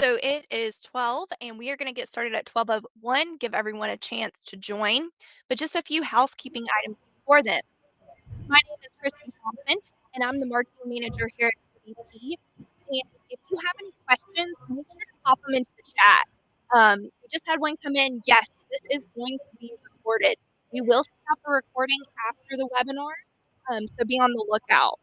So it is 12, and we are going to get started at 12:01, give everyone a chance to join. But just a few housekeeping items before then. My name is Christy Thompson, and I'm the marketing manager here at MVP. And if you have any questions, make sure to pop them into the chat. We just had one come in. Yes, this is going to be recorded. We will stop the recording after the webinar, so be on the lookout.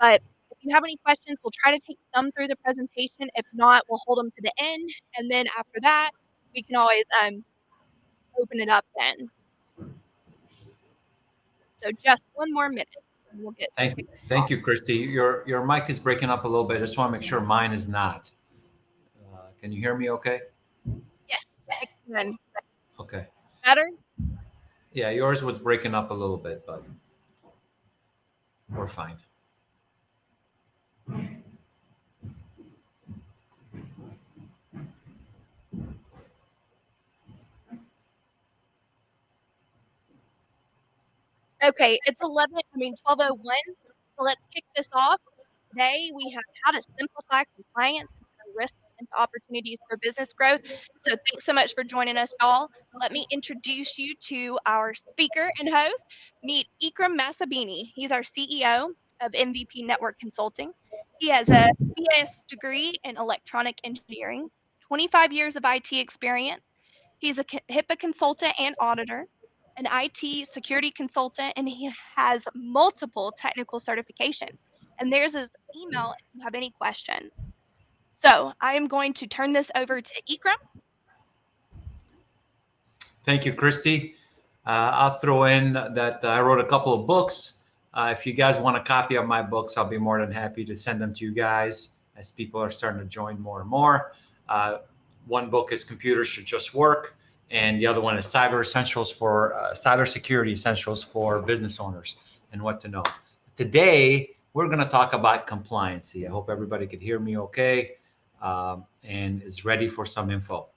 But if you have any questions, we'll try to take some through the presentation. If not, we'll hold them to the end, and then after that, we can always open it up then. So just one more minute, and we'll get Thank you, Christy. Your mic is breaking up a little bit. I just want to make sure mine is not. Can you hear me okay? Yes, I can. Okay. Better? Yeah, yours was breaking up a little bit, but we're fine. Okay, it's 12:01. So let's kick this off. Today we have how to simplify compliance, risks, and opportunities for business growth. So thanks so much for joining us, y'all. Let me introduce you to our speaker and host. Meet Ikram Masabini. He's our CEO of MVP Network Consulting. He has a BS degree in electronic engineering, 25 years of IT experience. He's a HIPAA consultant and auditor, an IT security consultant, and he has multiple technical certifications. And there's his email if you have any questions. So I am going to turn this over to Ikram. Thank you, Christy. I'll throw in that I wrote a couple of books. If you guys want a copy of my books, I'll be more than happy to send them to you guys as people are starting to join more and more. One book is Computers Should Just Work, and the other one is Cybersecurity Essentials for Business Owners and What to Know. Today, we're going to talk about compliancy. I hope everybody could hear me okay and is ready for some info.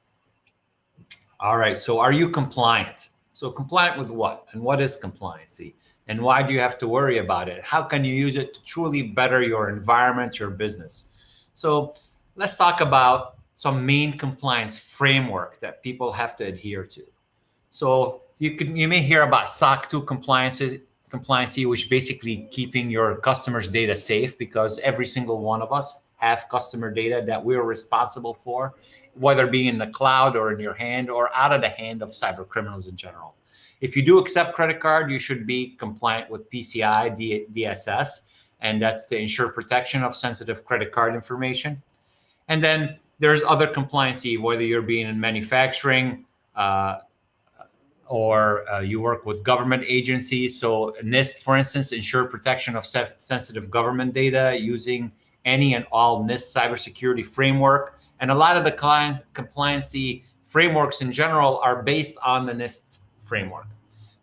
All right, so are you compliant? So compliant with what? And what is compliancy? And why do you have to worry about it? How can you use it to truly better your environment, your business? So let's talk about some main compliance framework that people have to adhere to. So you may hear about SOC 2 compliancy, which basically keeping your customers' data safe, because every single one of us have customer data that we're responsible for, whether it be in the cloud or in your hand or out of the hand of cyber criminals in general. If you do accept credit card, you should be compliant with PCI DSS, and that's to ensure protection of sensitive credit card information. And then there's other compliancy, whether you're being in manufacturing or you work with government agencies. So NIST, for instance, ensure protection of sensitive government data using any and all NIST cybersecurity framework. And a lot of the compliancy frameworks in general are based on the NIST framework.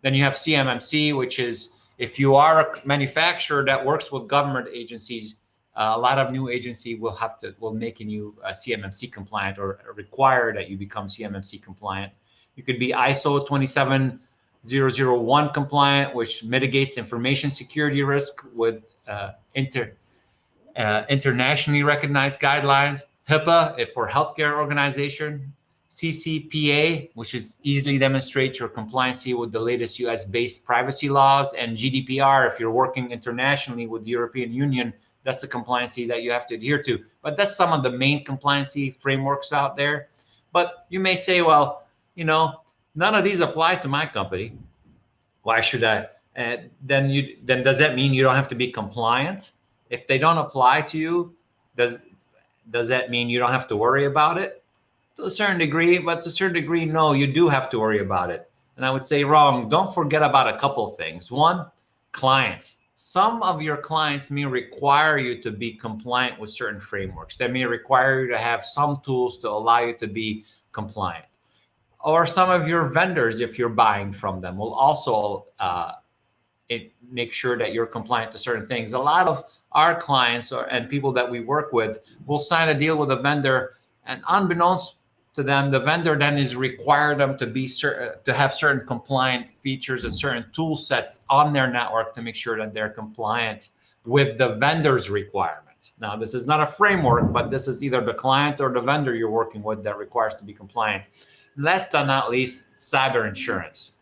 Then you have CMMC, which is if you are a manufacturer that works with government agencies, a lot of new agency will making you CMMC compliant or require that you become CMMC compliant. You could be ISO 27001 compliant, which mitigates information security risk with internationally recognized guidelines. HIPAA for healthcare organization. CCPA, which is easily demonstrate your compliancy with the latest US-based privacy laws, and GDPR, if you're working internationally with the European Union, that's the compliancy that you have to adhere to. But that's some of the main compliancy frameworks out there. But you may say, well, none of these apply to my company. Why should I? Then does that mean you don't have to be compliant? If they don't apply to you, does that mean you don't have to worry about it? To a certain degree, but to a certain degree, no, you do have to worry about it. And I would say, wrong, don't forget about a couple of things. One, clients. Some of your clients may require you to be compliant with certain frameworks. They may require you to have some tools to allow you to be compliant. Or some of your vendors, if you're buying from them, will also make sure that you're compliant to certain things. A lot of our clients and people that we work with will sign a deal with a vendor, and unbeknownst to them, the vendor then is required them to have certain compliant features and certain tool sets on their network to make sure that they're compliant with the vendor's requirements. compliant. Now, this is not a framework, but this is either the client or the vendor you're working with that requires to be compliant. Last but not least, cyber insurance.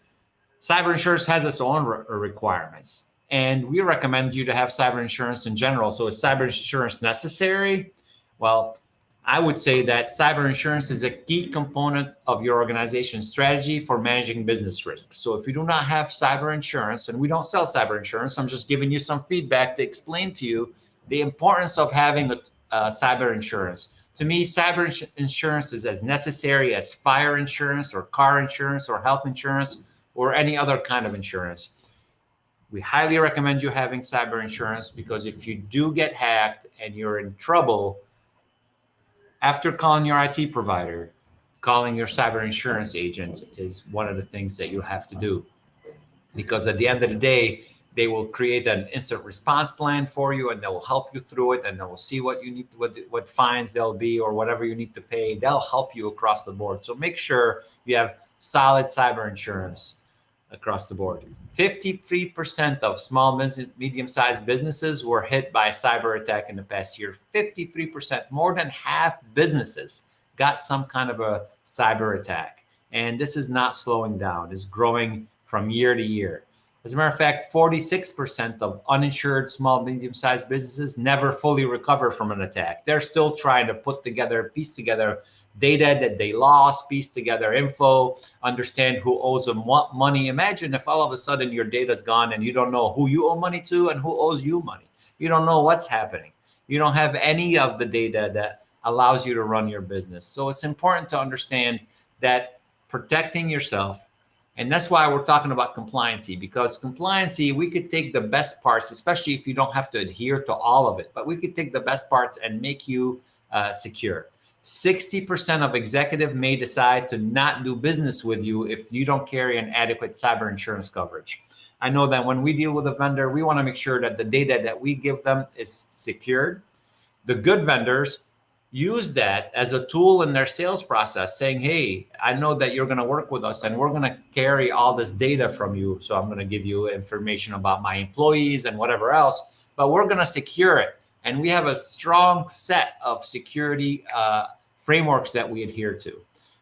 Cyber insurance has its own requirements, and we recommend you to have cyber insurance in general. So, is cyber insurance necessary? Well, I would say that cyber insurance is a key component of your organization's strategy for managing business risks. So, if you do not have cyber insurance, and we don't sell cyber insurance, I'm just giving you some feedback to explain to you the importance of having cyber insurance. To me, cyber insurance is as necessary as fire insurance or car insurance or health insurance or any other kind of insurance. We highly recommend you having cyber insurance because if you do get hacked and you're in trouble, after calling your IT provider, calling your cyber insurance agent is one of the things that you have to do. Because at the end of the day, they will create an instant response plan for you and they will help you through it and they will see what you need, what fines there'll be or whatever you need to pay. They'll help you across the board. So make sure you have solid cyber insurance across the board. 53% of small business, medium-sized businesses were hit by a cyber attack in the past year. 53%, more than half businesses got some kind of a cyber attack. And this is not slowing down. It's growing from year to year. As a matter of fact, 46% of uninsured small, medium-sized businesses never fully recover from an attack. They're still trying to piece together data that they lost, piece together info, understand who owes them what money. Imagine if all of a sudden your data's gone and you don't know who you owe money to and who owes you money. You don't know what's happening. You don't have any of the data that allows you to run your business. So it's important to understand that protecting yourself. And that's why we're talking about compliancy, because compliancy, we could take the best parts, especially if you don't have to adhere to all of it, but we could take the best parts and make you secure. 60% of executives may decide to not do business with you if you don't carry an adequate cyber insurance coverage. I know that when we deal with a vendor, we want to make sure that the data that we give them is secured. The good vendors use that as a tool in their sales process, saying, hey, I know that you're going to work with us and we're going to carry all this data from you. So I'm going to give you information about my employees and whatever else, but we're going to secure it. And we have a strong set of security frameworks that we adhere to.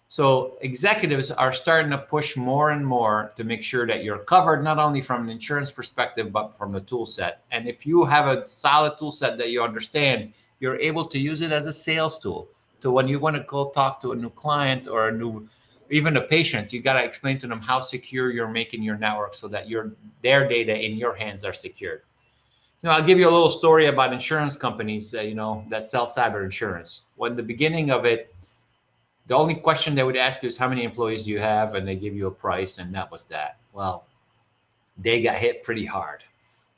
So executives are starting to push more and more to make sure that you're covered, not only from an insurance perspective, but from the tool set. And if you have a solid tool set that you understand, you're able to use it as a sales tool. So when you want to go talk to a new client or even a patient, you got to explain to them how secure you're making your network so that their data in your hands are secured. I'll give you a little story about insurance companies that sell cyber insurance. When the beginning of it, the only question they would ask you is how many employees do you have? And they give you a price, and that was that. Well, they got hit pretty hard.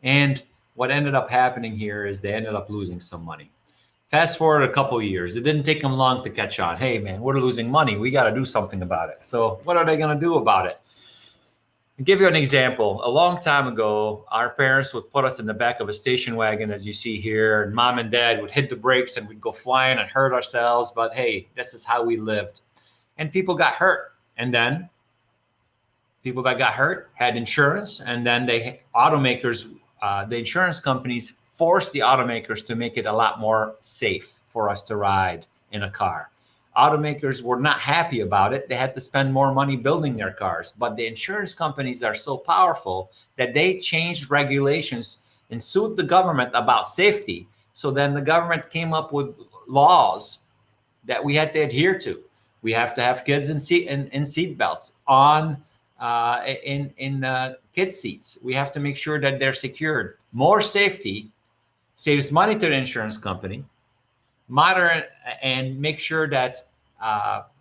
And what ended up happening here is they ended up losing some money. Fast forward a couple of years, it didn't take them long to catch on. Hey, man, we're losing money. We got to do something about it. So what are they going to do about it? I'll give you an example. A long time ago, our parents would put us in the back of a station wagon, as you see here, and mom and dad would hit the brakes and we'd go flying and hurt ourselves. But hey, this is how we lived. And people got hurt. And then people that got hurt had insurance. And then the insurance companies forced the automakers to make it a lot more safe for us to ride in a car. Automakers were not happy about it. They had to spend more money building their cars. But the insurance companies are so powerful that they changed regulations and sued the government about safety. So then the government came up with laws that we had to adhere to. We have to have kids in seat belts in kids seats. We have to make sure that they're secured. More safety saves money to the insurance company, moderate, and make sure that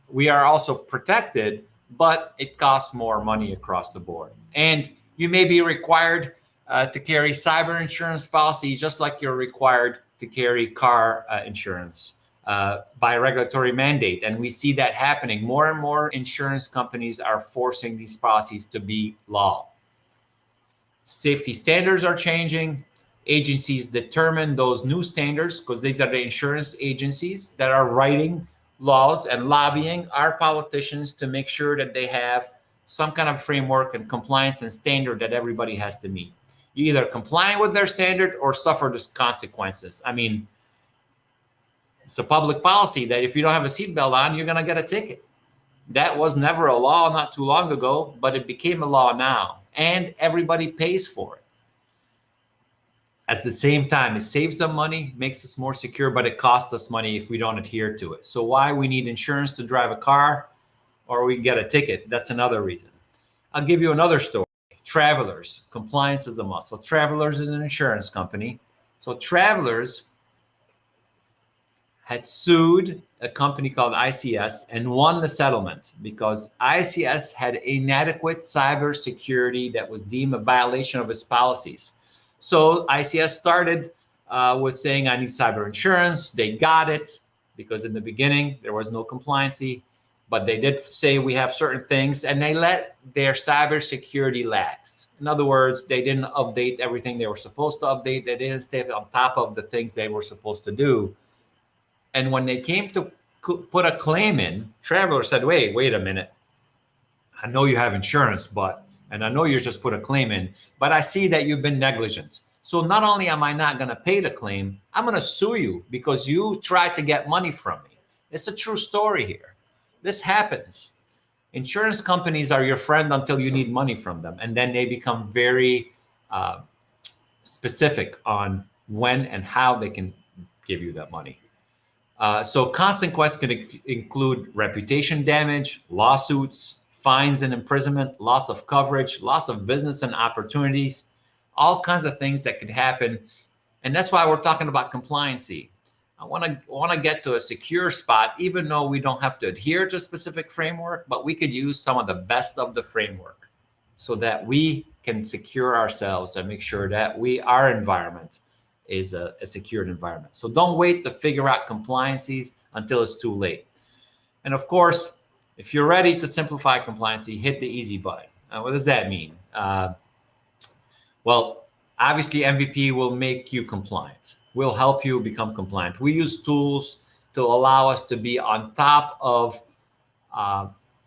we are also protected, but it costs more money across the board. And you may be required to carry cyber insurance policy, just like you're required to carry car insurance by regulatory mandate. And we see that happening. More and more insurance companies are forcing these policies to be law. Safety standards are changing. Agencies determine those new standards because these are the insurance agencies that are writing laws and lobbying our politicians to make sure that they have some kind of framework and compliance and standard that everybody has to meet. You either comply with their standard or suffer the consequences. I mean, It's a public policy that if you don't have a seatbelt on, you're going to get a ticket. That was never a law not too long ago, but it became a law now, and everybody pays for it. At the same time, it saves some money, makes us more secure, but it costs us money if we don't adhere to it. So why we need insurance to drive a car or we get a ticket? That's another reason. I'll give you another story. Travelers, compliance is a must. So Travelers is an insurance company. So Travelers had sued a company called ICS and won the settlement because ICS had inadequate cybersecurity that was deemed a violation of its policies. So ICS started with saying, I need cyber insurance. They got it because in the beginning there was no compliancy, but they did say we have certain things, and they let their cybersecurity lax. In other words, they didn't update everything they were supposed to update. They didn't stay on top of the things they were supposed to do. And when they came to put a claim in, Traveler said, wait a minute. I know you have insurance, and I know you just put a claim in, but I see that you've been negligent. So not only am I not going to pay the claim, I'm going to sue you because you tried to get money from me. It's a true story here. This happens. Insurance companies are your friend until you need money from them. And then they become very specific on when and how they can give you that money. So consequences can include reputation damage, lawsuits, fines and imprisonment, loss of coverage, loss of business and opportunities, all kinds of things that could happen. And that's why we're talking about compliancy. I want to get to a secure spot, even though we don't have to adhere to a specific framework, but we could use some of the best of the framework so that we can secure ourselves and make sure that our environment is a secured environment. So don't wait to figure out compliancies until it's too late. And of course, if you're ready to simplify compliancy, hit the easy button. What does that mean? Well, obviously MVP will make you compliant. We'll help you become compliant. We use tools to allow us to be on top of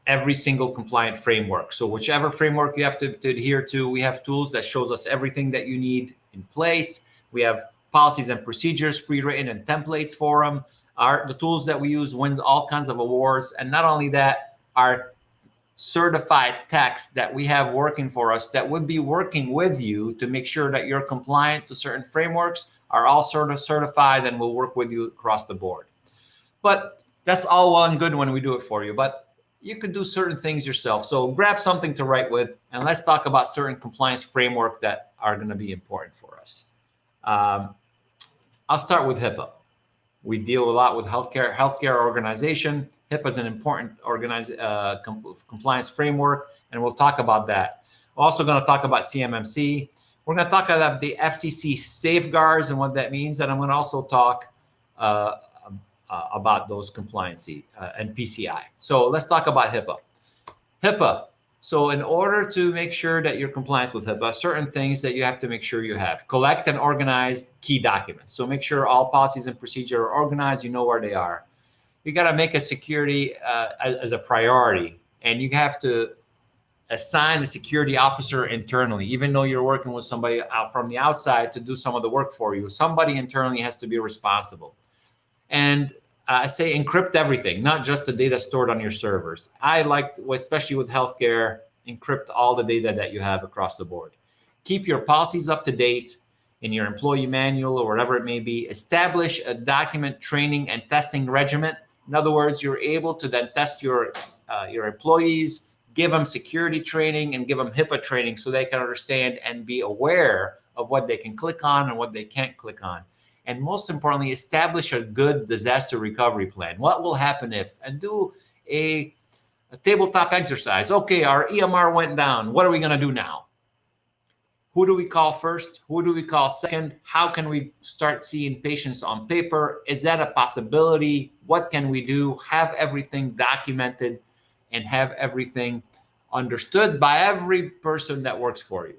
every single compliant framework. So whichever framework you have to adhere to, we have tools that shows us everything that you need in place. We have policies and procedures pre-written and templates for them. The tools that we use win all kinds of awards. And not only that, our certified techs that we have working for us that would be working with you to make sure that you're compliant to certain frameworks are all sort of certified and will work with you across the board. But that's all well and good when we do it for you, but you could do certain things yourself. So grab something to write with, and let's talk about certain compliance framework that are going to be important for us. I'll start with HIPAA. We deal a lot with healthcare organization. HIPAA is an important compliance framework, and we'll talk about that. We're also going to talk about CMMC. We're going to talk about the FTC safeguards and what that means, and I'm going to also talk about those compliancy and PCI. So let's talk about HIPAA. HIPAA. So in order to make sure that you're compliant with HIPAA, certain things that you have to make sure you have. Collect and organize key documents. So make sure all policies and procedures are organized, you know where they are. You got to make a security as a priority, and you have to assign a security officer internally, even though you're working with somebody out from the outside to do some of the work for you. Somebody internally has to be responsible. And I say encrypt everything, not just the data stored on your servers. I like, especially with healthcare, encrypt all the data that you have across the board. Keep your policies up to date in your employee manual or whatever it may be. Establish a document training and testing regimen. In other words, you're able to then test your employees, give them security training and give them HIPAA training so they can understand and be aware of what they can click on and what they can't click on. And most importantly, establish a good disaster recovery plan. What will happen if? And do a tabletop exercise. Okay, our EMR went down. What are we going to do now? Who do we call first? Who do we call second? How can we start seeing patients on paper? Is that a possibility? What can we do? Have everything documented and have everything understood by every person that works for you.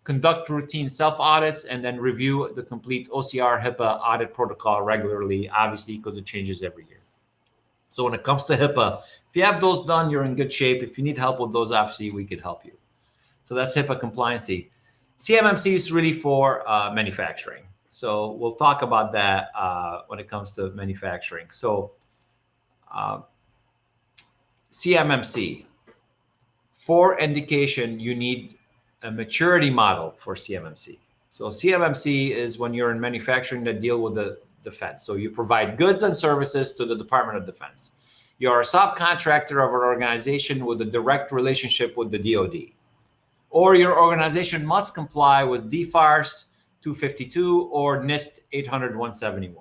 Conduct routine self-audits and then review the complete OCR HIPAA audit protocol regularly, obviously, because it changes every year. So when it comes to HIPAA, if you have those done, you're in good shape. If you need help with those, obviously, we could help you. So that's HIPAA compliancy. CMMC is really for manufacturing. So we'll talk about that when it comes to manufacturing. So CMMC, for indication, you need a maturity model for CMMC. So CMMC is when you're in manufacturing that deal with the defense. So you provide goods and services to the Department of Defense. You're a subcontractor of an organization with a direct relationship with the DoD. Or your organization must comply with DFARS 252 or NIST 800-171.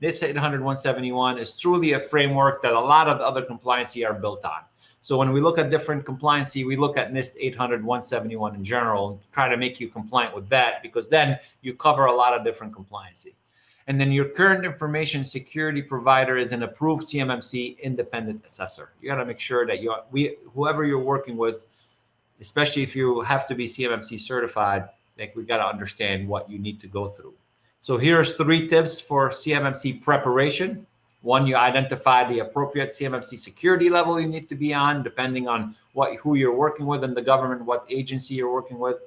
NIST 800-171 is truly a framework that a lot of the other compliancy are built on. So when we look at different compliancy, we look at NIST 800-171 in general and try to make you compliant with that, because then you cover a lot of different compliancy. And then your current information security provider is an approved CMMC independent assessor. You got to make sure that whoever you're working with, especially if you have to be CMMC certified, like we got to understand what you need to go through. So here's 3 tips for CMMC preparation. 1, you identify the appropriate CMMC security level you need to be on, depending on who you're working with in the government, what agency you're working with.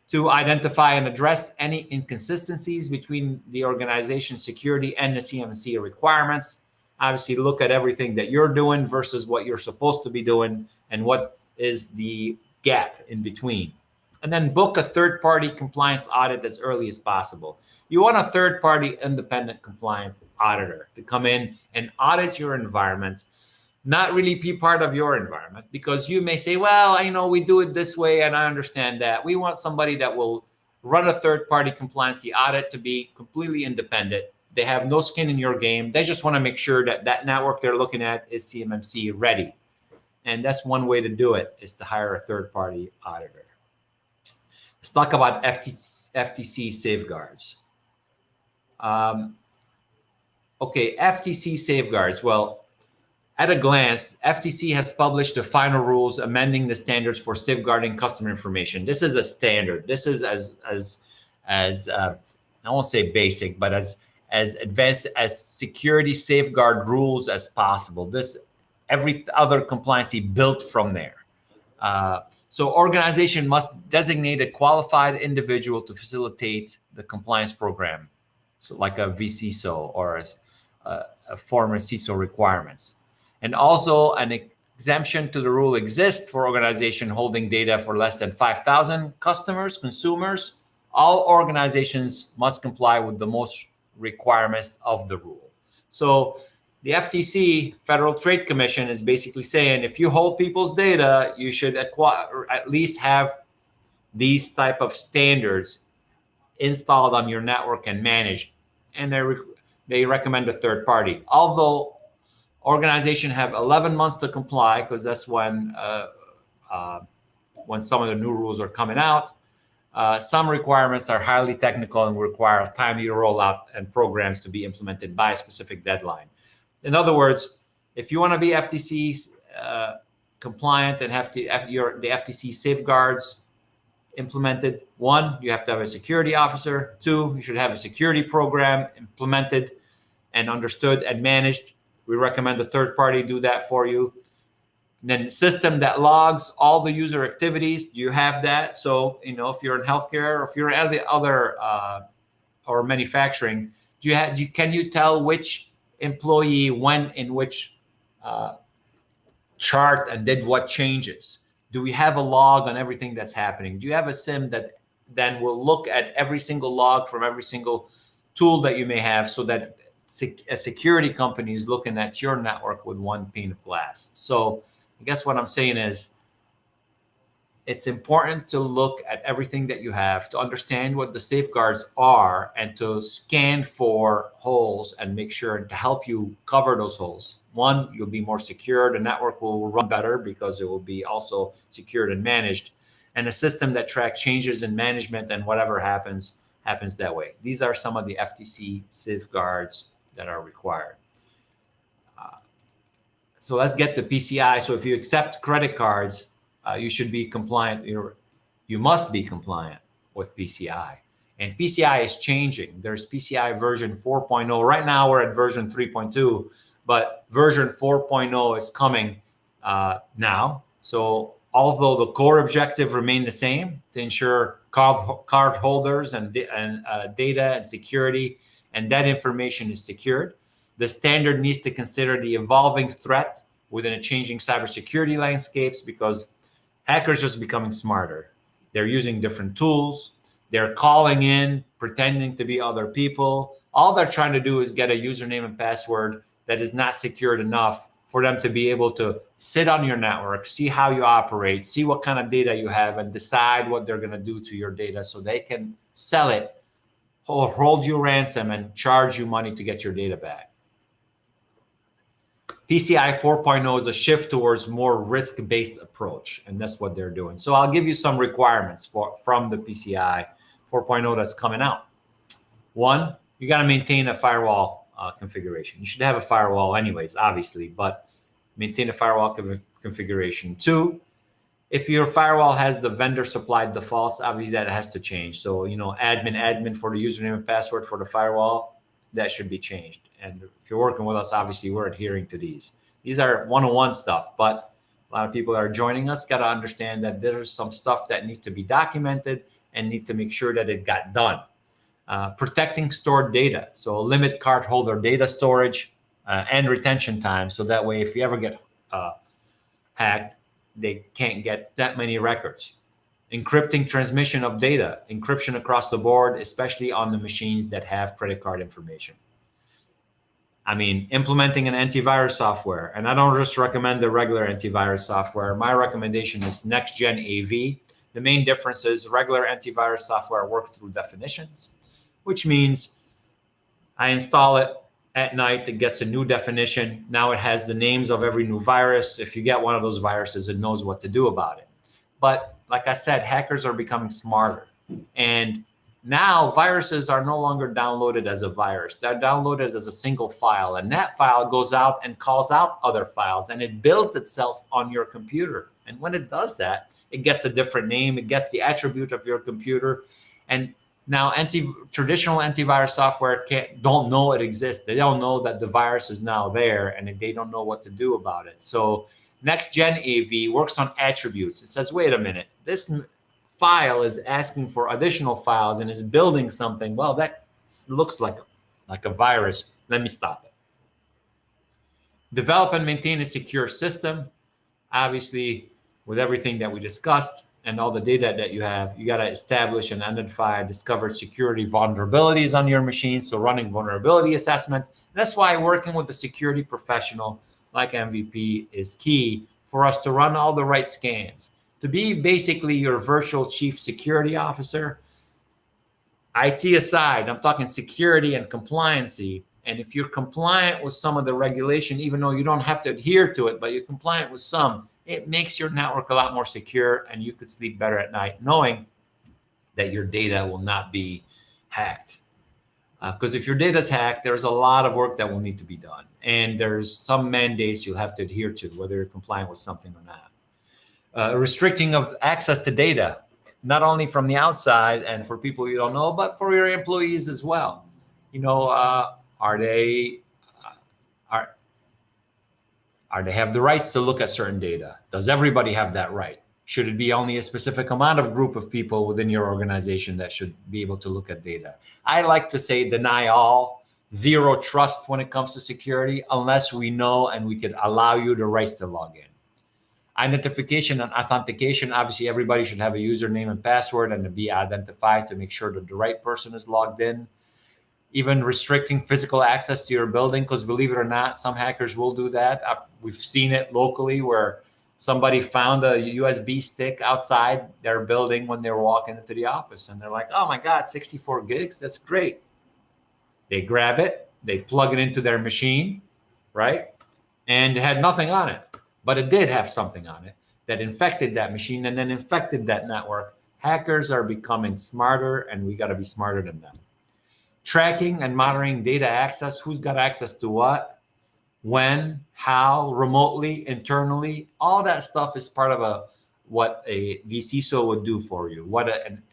2, identify and address any inconsistencies between the organization's security and the CMMC requirements. Obviously, look at everything that you're doing versus what you're supposed to be doing and what is the gap in between. And then book a third-party compliance audit as early as possible. You want a third-party independent compliance auditor to come in and audit your environment, not really be part of your environment, because you may say, well, I know we do it this way and I understand that. We want somebody that will run a third-party compliancy audit to be completely independent. They have no skin in your game. They just want to make sure that that network they're looking at is CMMC ready. And that's one way to do it, is to hire a third-party auditor. Let's talk about FTC safeguards. Okay, FTC safeguards. Well, at a glance, FTC has published the final rules amending the standards for safeguarding customer information. This is a standard. This is as I won't say basic, but as advanced as security safeguard rules as possible. Every other compliancy built from there. So organization must designate a qualified individual to facilitate the compliance program. So like a vCISO or a former CISO requirements. And also an exemption to the rule exists for organization holding data for less than 5,000 customers, consumers. All organizations must comply with the most requirements of the rule. So the FTC, Federal Trade Commission, is basically saying if you hold people's data, you should at least have these type of standards installed on your network and managed. And they recommend a third party. Although organizations have 11 months to comply, because that's when some of the new rules are coming out. Some requirements are highly technical and require timely rollout and programs to be implemented by a specific deadline. In other words, if you want to be FTC compliant and have the FTC safeguards implemented, 1, you have to have a security officer. 2, you should have a security program implemented and understood and managed. We recommend a third party do that for you. And then system that logs all the user activities. Do you have that? So, if you're in healthcare or if you're in the other or manufacturing, can you tell which employee went in which chart and did what changes? Do we have a log on everything that's happening? Do you have a SIM that then will look at every single log from every single tool that you may have, so that a security company is looking at your network with one pane of glass? So I guess what I'm saying is, it's important to look at everything that you have, to understand what the safeguards are, and to scan for holes and make sure to help you cover those holes. 1, you'll be more secure. The network will run better because it will be also secured and managed. And a system that tracks changes in management and whatever happens that way. These are some of the FTC safeguards that are required. So let's get to PCI. So if you accept credit cards, you should be compliant. You must be compliant with PCI. And PCI is changing. There's PCI version 4.0. Right now we're at version 3.2, but version 4.0 is coming now. So although the core objective remain the same, to ensure card holders and data and security, and that information is secured. The standard needs to consider the evolving threat within a changing cybersecurity landscapes, because hackers are just becoming smarter. They're using different tools. They're calling in, pretending to be other people. All they're trying to do is get a username and password that is not secured enough for them to be able to sit on your network, see how you operate, see what kind of data you have, and decide what they're going to do to your data so they can sell it or hold you ransom and charge you money to get your data back. PCI 4.0 is a shift towards more risk-based approach, and that's what they're doing. So I'll give you some requirements from the PCI 4.0 that's coming out. One, you got to maintain a firewall configuration. You should have a firewall anyways, obviously, but maintain a firewall configuration. Two, if your firewall has the vendor supplied defaults, obviously that has to change. So, admin for the username and password for the firewall, that should be changed. And if you're working with us, obviously we're adhering to these. These are one-on-one stuff, but a lot of people that are joining us got to understand that there's some stuff that needs to be documented and need to make sure that it got done. Protecting stored data. So limit cardholder data storage and retention time. So that way, if you ever get hacked, they can't get that many records. Encrypting transmission of data, encryption across the board, especially on the machines that have credit card information. Implementing an antivirus software. And I don't just recommend the regular antivirus software. My recommendation is next-gen AV. The main difference is regular antivirus software works through definitions, which means I install it at night, it gets a new definition. Now it has the names of every new virus. If you get one of those viruses, it knows what to do about it. But like I said, hackers are becoming smarter. And now viruses are no longer downloaded as a virus. They're downloaded as a single file. And that file goes out and calls out other files. And it builds itself on your computer. And when it does that, it gets a different name. It gets the attribute of your computer. And now, traditional antivirus software don't know it exists. They don't know that the virus is now there, and they don't know what to do about it. So next-gen AV works on attributes. It says, wait a minute, this file is asking for additional files and is building something. Well, that looks like a virus. Let me stop it. Develop and maintain a secure system. Obviously, with everything that we discussed, and all the data that you have, you got to establish and identify, discover security vulnerabilities on your machine. So running vulnerability assessment. That's why working with a security professional like MVP is key for us to run all the right scans. To be basically your virtual chief security officer, IT aside, I'm talking security and compliancy. And if you're compliant with some of the regulation, even though you don't have to adhere to it, but you're compliant with some, it makes your network a lot more secure, and you could sleep better at night knowing that your data will not be hacked. Because if your data is hacked, there's a lot of work that will need to be done. And there's some mandates you'll have to adhere to, whether you're compliant with something or not. Restricting of access to data, not only from the outside and for people you don't know, but for your employees as well. Are they have the rights to look at certain data? Does everybody have that right? Should it be only a specific amount of group of people within your organization that should be able to look at data? I like to say deny all, zero trust when it comes to security, unless we know and we could allow you the rights to log in. Identification and authentication. Obviously, everybody should have a username and password and to be identified to make sure that the right person is logged in. Even restricting physical access to your building, because believe it or not, some hackers will do that. We've seen it locally where somebody found a USB stick outside their building when they were walking into the office. And they're like, oh my God, 64 gigs, that's great. They grab it, they plug it into their machine, right? And it had nothing on it, but it did have something on it that infected that machine and then infected that network. Hackers are becoming smarter, and we got to be smarter than them. Tracking and monitoring data access, who's got access to what, when, how, remotely, internally, all that stuff is part of what a vCISO would do for you, what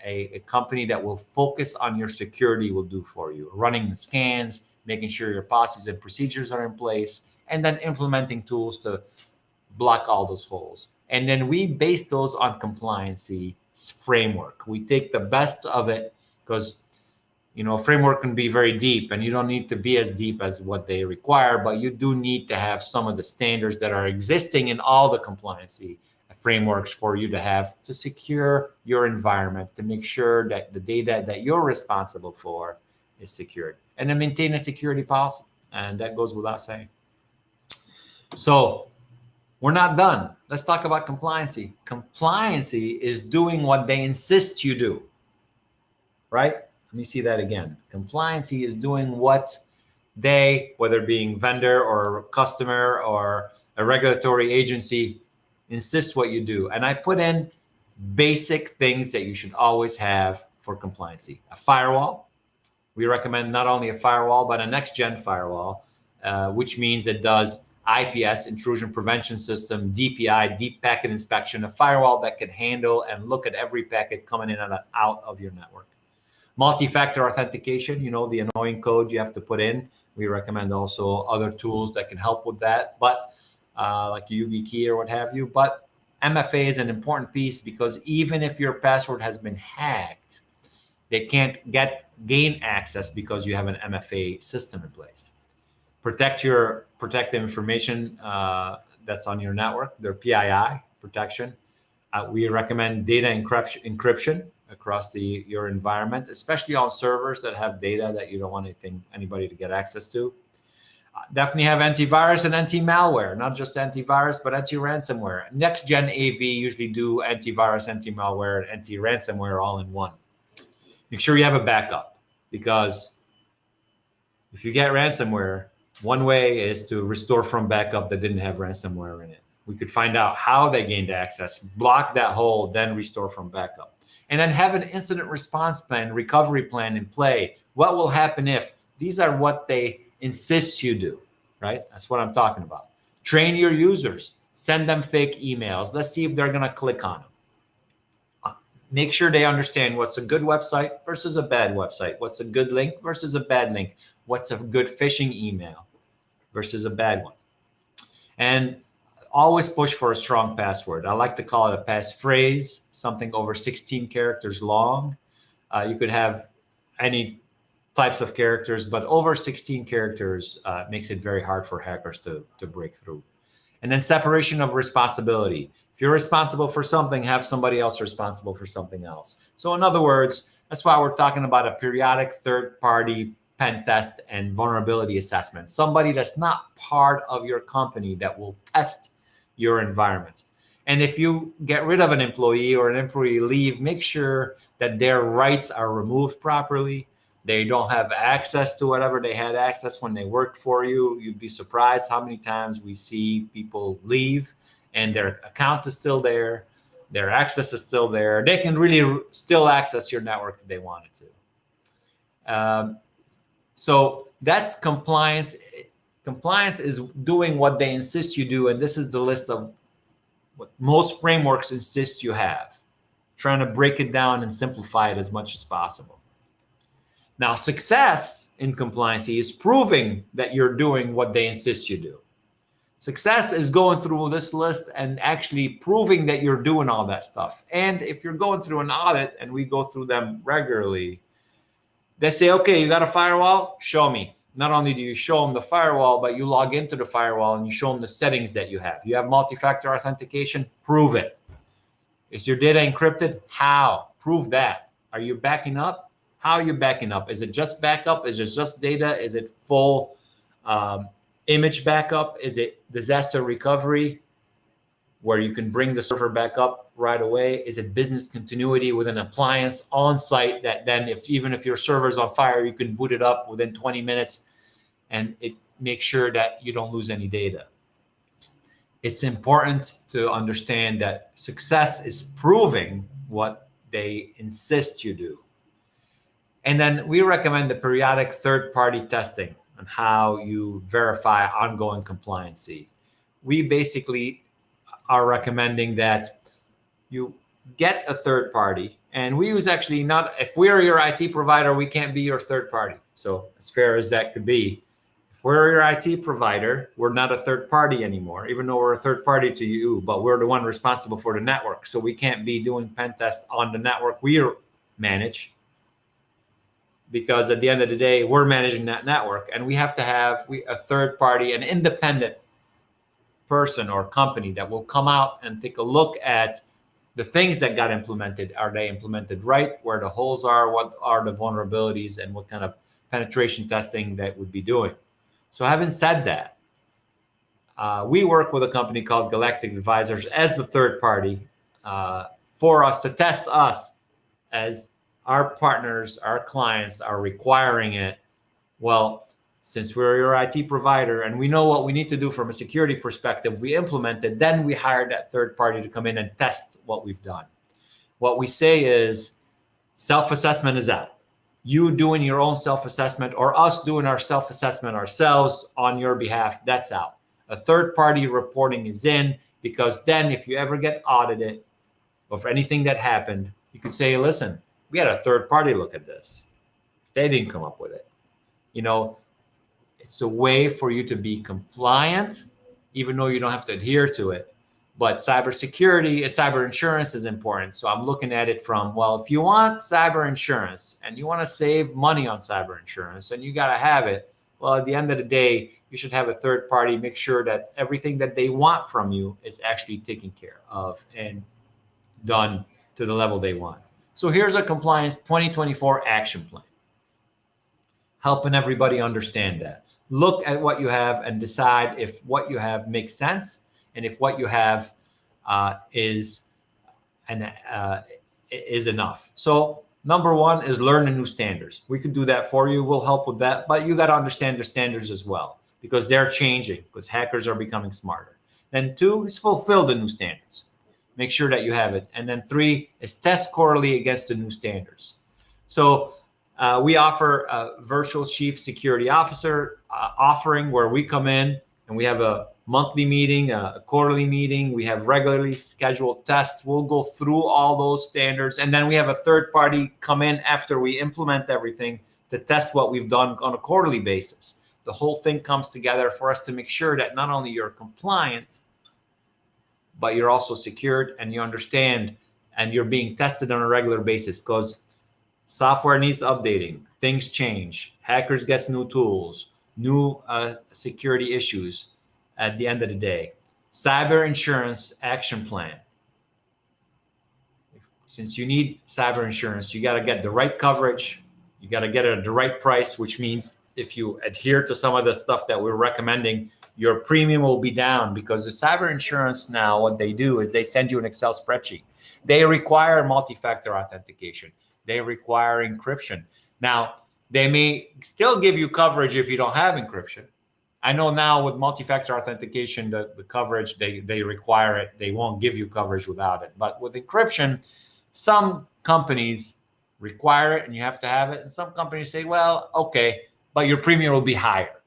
a company that will focus on your security will do for you. Running the scans, making sure your policies and procedures are in place, and then implementing tools to block all those holes. And then we base those on compliancy framework. We take the best of it because a framework can be very deep, and you don't need to be as deep as what they require, but you do need to have some of the standards that are existing in all the compliancy frameworks for you to have to secure your environment, to make sure that the data that you're responsible for is secured, and then maintain a security policy. And that goes without saying. So we're not done. Let's talk about compliancy. Compliancy is doing what they insist you do, right? Let me see that again. Compliancy is doing what they, whether being vendor or customer or a regulatory agency, insist what you do. And I put in basic things that you should always have for compliancy. A firewall. We recommend not only a firewall, but a next-gen firewall, which means it does IPS, intrusion prevention system, DPI, deep packet inspection, a firewall that can handle and look at every packet coming in and out of your network. Multi-factor authentication, the annoying code you have to put in. We recommend also other tools that can help with that, but like YubiKey or what have you. But MFA is an important piece because even if your password has been hacked, they can't gain access because you have an MFA system in place. Protect the information that's on your network, their PII protection. We recommend data encryption across your environment, especially on servers that have data that you don't want anybody to get access to. Definitely have antivirus and anti-malware, not just antivirus, but anti-ransomware. Next-gen AV usually do antivirus, anti-malware, and anti-ransomware all in one. Make sure you have a backup, because if you get ransomware, one way is to restore from backup that didn't have ransomware in it. We could find out how they gained access, block that hole, then restore from backup. And then have an incident response plan, recovery plan in play. What will happen if? These are what they insist you do, right? That's what I'm talking about. Train your users. Send them fake emails. Let's see if they're going to click on them. Make sure they understand what's a good website versus a bad website. What's a good link versus a bad link. What's a good phishing email versus a bad one. And always push for a strong password. I like to call it a passphrase, something over 16 characters long. You could have any types of characters, but over 16 characters makes it very hard for hackers to break through. And then separation of responsibility. If you're responsible for something, have somebody else responsible for something else. So in other words, that's why we're talking about a periodic third-party pen test and vulnerability assessment. Somebody that's not part of your company that will test your environment. And if you get rid of an employee or an employee leave, make sure that their rights are removed properly. They don't have access to whatever they had access when they worked for you. You'd be surprised how many times we see people leave and their account is still there, their access is still there. They can really still access your network if they wanted to. So that's compliance. Compliance is doing what they insist you do, and this is the list of what most frameworks insist you have, trying to break it down and simplify it as much as possible. Now, success in compliance is proving that you're doing what they insist you do. Success is going through this list and actually proving that you're doing all that stuff. And if you're going through an audit, and we go through them regularly, they say, okay, you got a firewall? Show me. Not only do you show them the firewall, but you log into the firewall and you show them the settings that you have. You have multi-factor authentication? Prove it. Is your data encrypted? How? Prove that. Are you backing up? How are you backing up? Is it just backup? Is it just data? Is it full image backup? Is it disaster recovery, where you can bring the server back up right away? Is it business continuity with an appliance on site that then even if your server's on fire, you can boot it up within 20 minutes and it makes sure that you don't lose any data? It's important to understand that success is proving what they insist you do. And then we recommend the periodic third-party testing on how you verify ongoing compliancy. We basically are recommending that you get a third party, and we use actually not, if we're your IT provider, we can't be your third party. So as fair as that could be, if we're your IT provider, we're not a third party anymore, even though we're a third party to you, but we're the one responsible for the network. So we can't be doing pen tests on the network we manage, because at the end of the day, we're managing that network, and we have to have a third party, an independent person or company that will come out and take a look at the things that got implemented. Are they implemented right? Where the holes are? What are the vulnerabilities? And what kind of penetration testing that would be doing? So having said that, we work with a company called Galactic Advisors as the third party for us to test us, as our partners, our clients are requiring it. Well, since we're your IT provider and we know what we need to do from a security perspective, we implement it. Then we hire that third party to come in and test what we've done. What we say is self-assessment is out. You doing your own self-assessment or us doing our self-assessment ourselves on your behalf, that's out. A third-party reporting is in, because then if you ever get audited or for anything that happened, you could say, listen, we had a third party look at this. They didn't come up with it. You know, it's a way for you to be compliant, even though you don't have to adhere to it. But cybersecurity and cyber insurance is important. So I'm looking at it from, well, if you want cyber insurance and you want to save money on cyber insurance and you got to have it, well, at the end of the day, you should have a third party make sure that everything that they want from you is actually taken care of and done to the level they want. So here's a compliance 2024 action plan, helping everybody understand that. Look at what you have and decide if what you have makes sense and if what you have is enough. So number one is learn the new standards. We could do that for you. We'll help with that, but you got to understand the standards as well, because they're changing, because hackers are becoming smarter. Then two is fulfill the new standards. Make sure that you have it. And then three is test quarterly against the new standards. So we offer a virtual chief security officer offering, where we come in and we have a monthly meeting, a quarterly meeting. We have regularly scheduled tests. We'll go through all those standards. And then we have a third party come in after we implement everything to test what we've done on a quarterly basis. The whole thing comes together for us to make sure that not only you're compliant, but you're also secured and you understand and you're being tested on a regular basis, because software needs updating. Things change. Hackers get new tools, new security issues at the end of the day. Cyber insurance action plan. Since you need cyber insurance, you got to get the right coverage. You got to get it at the right price, which means if you adhere to some of the stuff that we're recommending, your premium will be down, because the cyber insurance now, what they do is they send you an Excel spreadsheet. They require multi-factor authentication. They require encryption. Now, they may still give you coverage if you don't have encryption. I know now with multi-factor authentication, the coverage, they require it. They won't give you coverage without it. But with encryption, some companies require it and you have to have it. And some companies say, well, okay, but your premium will be higher.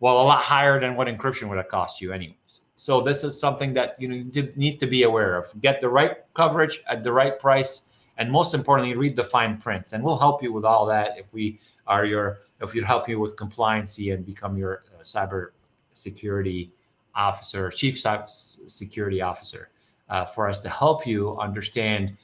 Well, a lot higher than what encryption would have cost you anyways. So this is something that you need to be aware of. Get the right coverage at the right price, and most importantly, read the fine prints. And we'll help you with all that if we help you with compliancy and become your cyber security officer, chief cyber security officer, for us to help you understand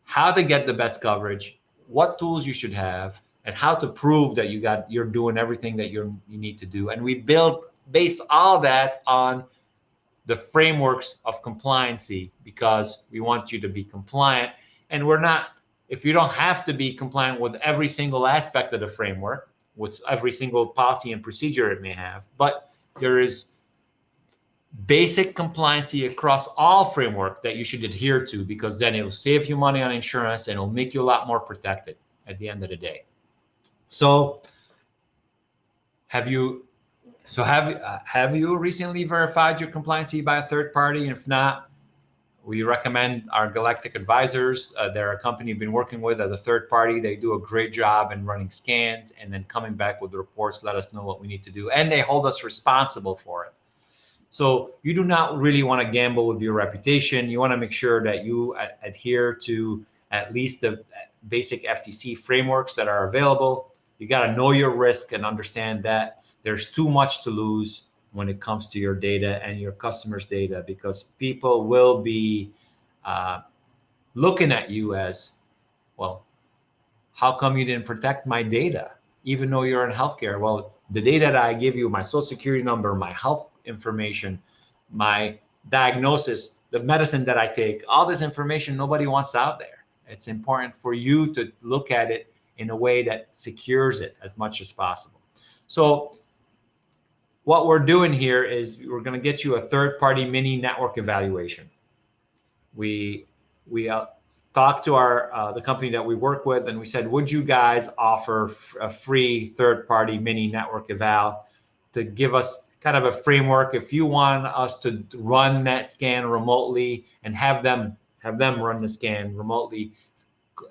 how to get the best coverage, what tools you should have, and how to prove that you're doing everything that you need to do. And we base all that on the frameworks of compliancy, because we want you to be compliant. And if you don't have to be compliant with every single aspect of the framework, with every single policy and procedure it may have, but there is basic compliancy across all framework that you should adhere to, because then it'll save you money on insurance and it'll make you a lot more protected at the end of the day. So have you recently verified your compliancy by a third party? And if not, we recommend our Galactic Advisors. They're a company we've been working with as a third party. They do a great job in running scans and then coming back with the reports, let us know what we need to do. And they hold us responsible for it. So you do not really want to gamble with your reputation. You want to make sure that you adhere to at least the basic FTC frameworks that are available. You got to know your risk and understand that there's too much to lose when it comes to your data and your customers' data, because people will be uh, looking at you as, well, how come you didn't protect my data? Even though you're in healthcare, well, the data that I give you, my social security number, my health information, my diagnosis, the medicine that I take, all this information nobody wants out there. It's important for you to look at it in a way that secures it as much as possible. So what we're doing here is we're going to get you a third-party mini network evaluation. We talked to our the company that we work with, and we said, would you guys offer a free third-party mini network eval to give us kind of a framework if you want us to run that scan remotely and have them run the scan remotely?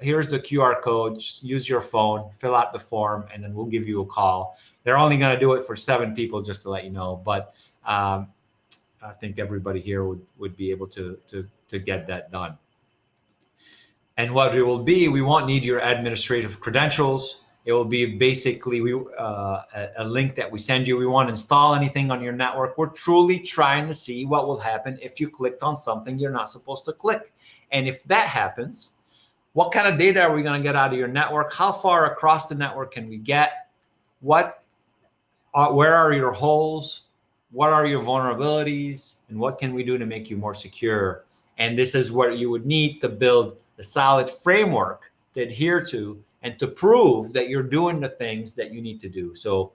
Here's the QR code. Just use your phone, fill out the form, and then we'll give you a call. They're only going to do it for 7 people, just to let you know. But I think everybody here would be able to get that done. And what it will be, we won't need your administrative credentials. It will be basically a link that we send you. We won't install anything on your network. We're truly trying to see what will happen if you clicked on something you're not supposed to click. And if that happens, what kind of data are we going to get out of your network? How far across the network can we get? Where are your holes? What are your vulnerabilities? And what can we do to make you more secure? And this is what you would need to build a solid framework to adhere to and to prove that you're doing the things that you need to do. So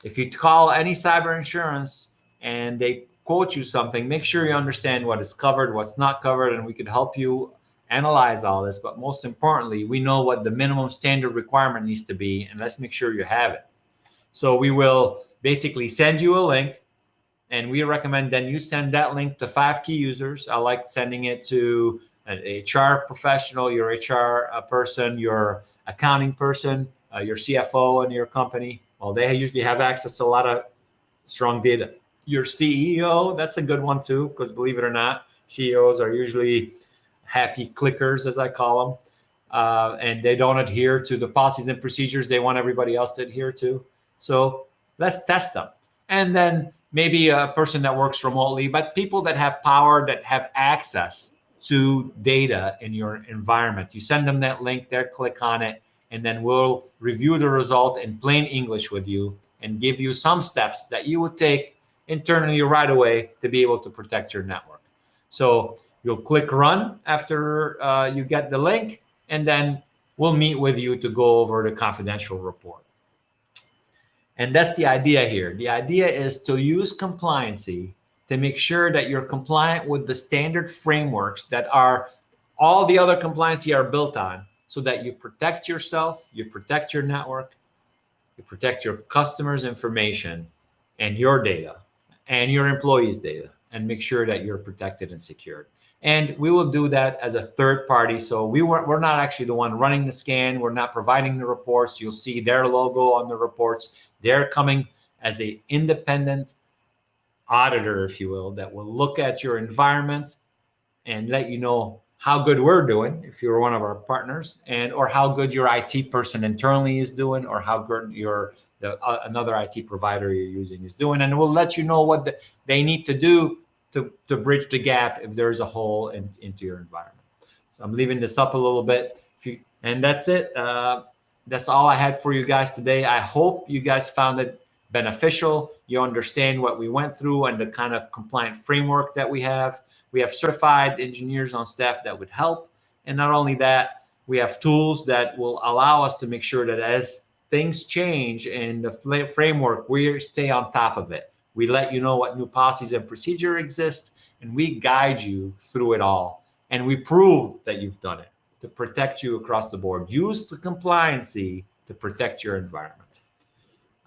if you call any cyber insurance and they quote you something, make sure you understand what is covered, what's not covered, and we could help you analyze all this. But most importantly, we know what the minimum standard requirement needs to be, and let's make sure you have it. So we will basically send you a link, and we recommend then you send that link to 5 key users. I like sending it to an HR professional, your HR person, your accounting person, your CFO in your company. Well, they usually have access to a lot of strong data. Your CEO, that's a good one too, because believe it or not, CEOs are usually happy clickers, as I call them, and they don't adhere to the policies and procedures they want everybody else to adhere to. So let's test them. And then maybe a person that works remotely, but people that have power, that have access to data in your environment. You send them that link, they click on it, and then we'll review the result in plain English with you and give you some steps that you would take internally right away to be able to protect your network. So you'll click run after you get the link, and then we'll meet with you to go over the confidential report. And that's the idea here. The idea is to use compliancy to make sure that you're compliant with the standard frameworks that are all the other compliancy are built on, so that you protect yourself, you protect your network, you protect your customers' information and your data and your employees' data, and make sure that you're protected and secured. And we will do that as a third party. So we're not actually the one running the scan. We're not providing the reports. You'll see their logo on the reports. They're coming as an independent auditor, if you will, that will look at your environment and let you know how good we're doing if you're one of our partners, and or how good your IT person internally is doing, or how good another IT provider you're using is doing. And we'll let you know what they need to do to bridge the gap if there's a hole into your environment. So I'm leaving this up a little bit. And that's it. That's all I had for you guys today. I hope you guys found it beneficial. You understand what we went through and the kind of compliant framework that we have. We have certified engineers on staff that would help. And not only that, we have tools that will allow us to make sure that as things change in the framework, we stay on top of it. We let you know what new policies and procedure exist, and we guide you through it all. And we prove that you've done it to protect you across the board. Use the compliancy to protect your environment.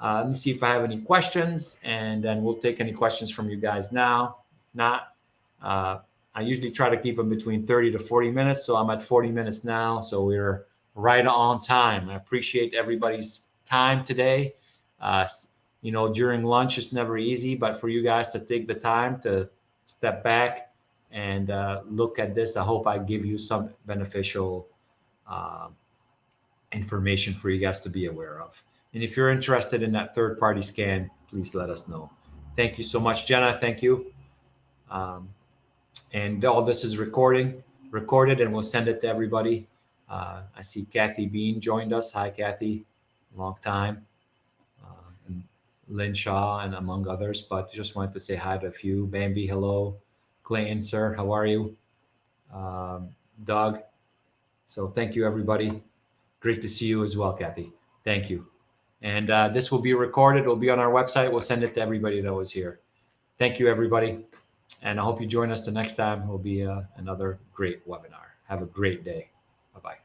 Let me see if I have any questions, and then we'll take any questions from you guys now. If not, I usually try to keep them between 30 to 40 minutes, so I'm at 40 minutes now, so we're right on time. I appreciate everybody's time today. During lunch, it's never easy, but for you guys to take the time to step back and look at this, I hope I give you some beneficial information for you guys to be aware of. And if you're interested in that third-party scan, please let us know. Thank you so much, Jenna. Thank you. Um, and all this is recorded, and we'll send it to everybody. I see Kathy Bean joined us. Hi, Kathy. Long time. And Lynn Shaw, and among others. But just wanted to say hi to a few. Bambi, hello. Clayton, sir, how are you? Doug. So thank you, everybody. Great to see you as well, Kathy. Thank you. And this will be recorded. It will be on our website. We'll send it to everybody that was here. Thank you, everybody. And I hope you join us the next time. It will be another great webinar. Have a great day. Bye-bye.